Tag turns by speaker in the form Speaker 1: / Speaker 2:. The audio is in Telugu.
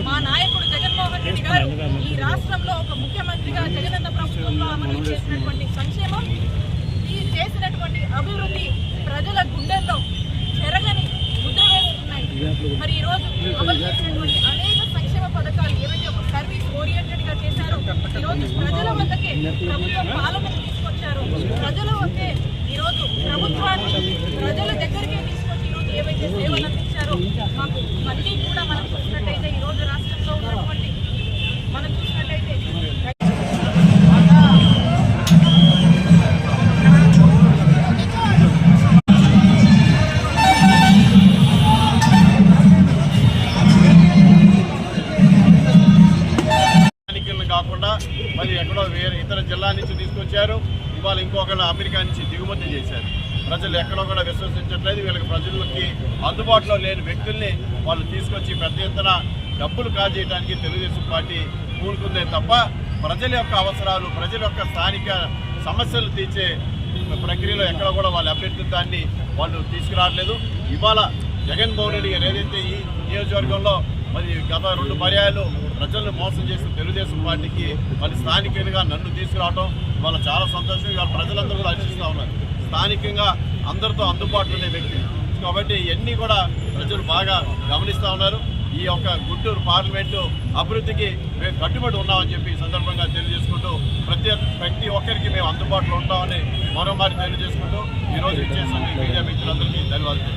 Speaker 1: మా నాయకుడు జగన్మోహన్ రెడ్డి గారు ఈ రాష్ట్రంలో ఒక ముఖ్యమంత్రిగా జగనన్న ప్రభుత్వంలో అమలు చేసినటువంటి సంక్షేమం, చేసినటువంటి అభివృద్ధి ప్రజల గుండెల్లో చెరగని ముద్ర వేస్తున్నాయి. మరి ఈ రోజు అమలు చేసినటువంటి అనేక సంక్షేమ పథకాలు ఏవైతే ఒక సర్వీస్ ఓరియంటెడ్ గా చేశారో, ఈ రోజు ప్రజల వద్దకే ప్రభుత్వ పాలనను తీసుకొచ్చారు. ప్రజల వద్దే ఈ రోజు ప్రభుత్వాన్ని ప్రజల దగ్గరికే తీసుకొచ్చి ఈ రోజు ఏవైతే సేవలు అందించారో మాకు మళ్ళీ కూడా మనం చూసినట్టయితే ఈ రోజు రాష్ట్రంలో ఉన్నటువంటి మనం చూసినట్టయితే
Speaker 2: కాకుండా మరి ఎక్కడో వేరే ఇతర జిల్లా నుంచి తీసుకొచ్చారు. ఇవాళ ఇంకొకరు అమెరికా నుంచి దిగుమతి చేశారు. ప్రజలు ఎక్కడో కూడా విశ్వసించట్లేదు. వీళ్ళకి ప్రజలకి అందుబాటులో లేని వ్యక్తుల్ని వాళ్ళు తీసుకొచ్చి పెద్ద ఎత్తున డబ్బులు కాజేయడానికి తెలుగుదేశం పార్టీ కూరుకుందే తప్ప ప్రజల యొక్క అవసరాలు, ప్రజల యొక్క స్థానిక సమస్యలు తీర్చే ప్రక్రియలో ఎక్కడ కూడా వాళ్ళ అభ్యర్థిత్వాన్ని వాళ్ళు తీసుకురావట్లేదు. ఇవాళ జగన్మోహన్ రెడ్డి గారు ఏదైతే ఈ నియోజకవర్గంలో మరి గత 2 పర్యాయాలు ప్రజలను మోసం చేసిన తెలుగుదేశం పార్టీకి మరి స్థానికంగా నన్ను తీసుకురావడం ఇవాళ చాలా సంతోషం. ఇవాళ ప్రజలందరూ కూడా హర్షిస్తూ ఉన్నారు. స్థానికంగా అందరితో అందుబాటులో ఉండే వ్యక్తి కాబట్టి ఇవన్నీ కూడా ప్రజలు బాగా గమనిస్తూ ఉన్నారు. ఈ యొక్క గుంటూరు పార్లమెంటు అభివృద్ధికి మేము కట్టుబడి ఉన్నామని చెప్పి ఈ సందర్భంగా తెలియజేసుకుంటూ ప్రతి ఒక్కరికి మేము అందుబాటులో ఉంటామని మరోమారి తెలియజేసుకుంటూ ఈరోజు ఇచ్చేసిన మీడియా మిత్రులందరికీ ధన్యవాదాలు.